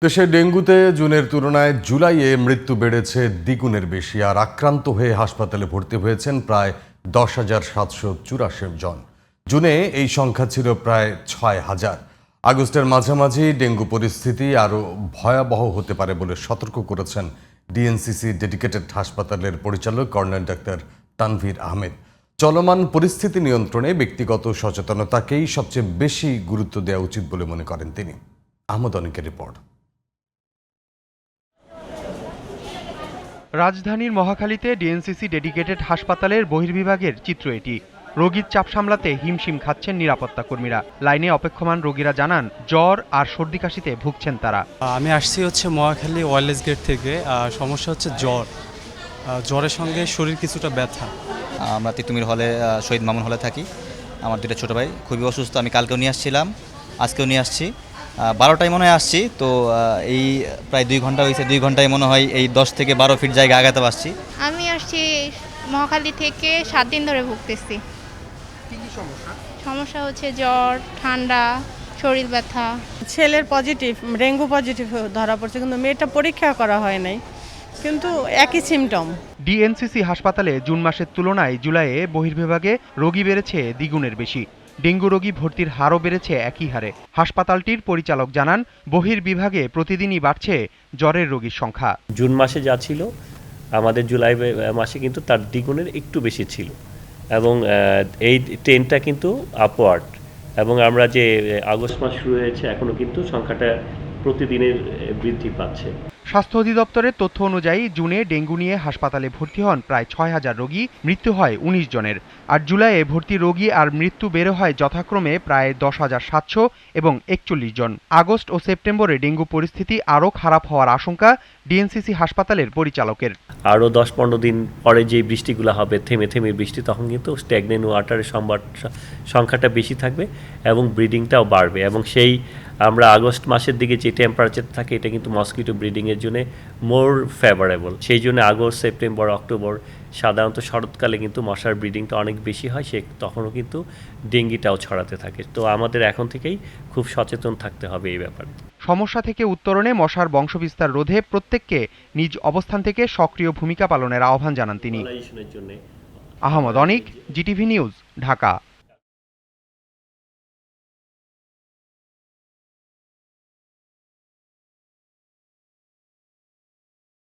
দেশে ডেঙ্গুতে জুনের তুলনায় জুলাইয়ে মৃত্যু বেড়েছে দ্বিগুণের বেশি, আর আক্রান্ত হয়ে হাসপাতালে ভর্তি হয়েছেন প্রায় 10,784 জন। জুনে এই সংখ্যা ছিল প্রায় 6,000। আগস্টের মাঝামাঝি ডেঙ্গু পরিস্থিতি আরও ভয়াবহ হতে পারে বলে সতর্ক করেছেন ডিএনসিসি ডেডিকেটেড হাসপাতালের পরিচালক কর্নেল ডাক্তার তানভীর আহমেদ। চলমান পরিস্থিতি নিয়ন্ত্রণে ব্যক্তিগত সচেতনতাকেই সবচেয়ে বেশি গুরুত্ব দেওয়া উচিত বলে মনে করেন তিনি। আহমদ অনিকের রিপোর্ট। রাজধানীর মহাখালীতে ডিএনসিসি ডেডিকেটেড হাসপাতালের বহির্বিভাগের চিত্র এটি। রোগীর চাপ সামলাতে হিমশিম খাচ্ছেন নিরাপত্তা কর্মীরা। লাইনে অপেক্ষমান রোগীরা জানান জ্বর আর সর্দি কাশিতে ভুগছেন তারা। আমি আসছি মহাখালী ওয়্যারলেস গেট থেকে। সমস্যা হচ্ছে জ্বরের সঙ্গে শরীর কিছুটা ব্যথা। আমরা তিতুমির হলে শহীদ মামুন হলে থাকি। আমার দুটো ছোটো ভাই খুবই অসুস্থ। আমি কালকেও নিয়ে আসছিলাম, আজকেও নিয়ে আসছি। 12টায় মনে হয় আসছি, তো এই প্রায় 2 ঘন্টা হয়েছে। 2 ঘন্টায় মনে হয় এই 10 থেকে 12 ফিট জায়গা আগাতে পারছি। আমি আসছি মহাখালী থেকে 7 দিন ধরে ভুগতেছি। সমস্যা হচ্ছে জ্বর, ঠান্ডা, শরীর ব্যথা। ছেলের পজিটিভ, ডেঙ্গু পজিটিভ ধরা পড়ছে, কিন্তু মেয়েটা পরীক্ষা করা হয় নাই, কিন্তু একই সিমটম। ডিএনসিসি হাসপাতালে জুন মাসের তুলনায় জুলাইয়ে বহির্বিভাগে রোগী বেড়েছে দ্বিগুণের বেশি। ডেঙ্গু রোগী ভর্তির হারও বেড়েছে একই হারে। হাসপাতালটির পরিচালক জানান, বহির্বিভাগে প্রতিদিনই বাড়ছে জ্বরের রোগীর সংখ্যা। জুন মাসে যা ছিল আমাদের জুলাই মাসে কিন্তু তার দ্বিগুণের একটু বেশি ছিল, এবং এই ট্রেনটা কিন্তু আপওয়ার্ড। এবং আমরা যে আগস্ট মাস শুরু হয়েছে, এখনও কিন্তু সংখ্যাটা প্রতিদিনের বৃদ্ধি পাচ্ছে। স্বাস্থ্য অধিদপ্তরের তথ্য অনুযায়ী জুনে ডেঙ্গু নিয়ে হাসপাতালে ভর্তি হন প্রায় 6,000 রোগী, মৃত্যু হয় 19 জনের। আর জুলাইয়ে ভর্তি রোগী আর মৃত্যু বেড়ে হয় যথাক্রমে প্রায় 10,700 এবং 41 জন। আগস্ট ও সেপ্টেম্বরে ডেঙ্গু পরিস্থিতি আরও খারাপ হওয়ার আশঙ্কা ডিএনসিসি হাসপাতালের পরিচালকের। আরও 10-15 দিন পরে যে বৃষ্টিগুলো হবে, থেমে থেমে বৃষ্টি, তখন কিন্তু স্ট্যাগনেন্ট ওয়াটারের সংখ্যাটা বেশি থাকবে এবং ব্রিডিংটাও বাড়বে। এবং সেই আমরা আগস্ট মাসের দিকে যে টেম্পারেচার থাকে, এটা কিন্তু মসকিটো ব্রিডিংয়ের জন্য মোর ফেভারেবল। সেই জন্য আগস্ট, সেপ্টেম্বর, অক্টোবর সাধারণত শরৎকালে কিন্তু মশার ব্রিডিংটা অনেক বেশি হয়, তখনও কিন্তু ডেঙ্গিটাও ছড়াতে থাকে। তো আমাদের এখন থেকেই খুব সচেতন থাকতে হবে এই ব্যাপারে। সমস্যা থেকে উত্তরণে মশার বংশবিস্তার রোধে প্রত্যেককে নিজ অবস্থান থেকে সক্রিয় ভূমিকা পালনের আহ্বান জানান তিনি। আহমদ অনিক, জিটিভি নিউজ, ঢাকা।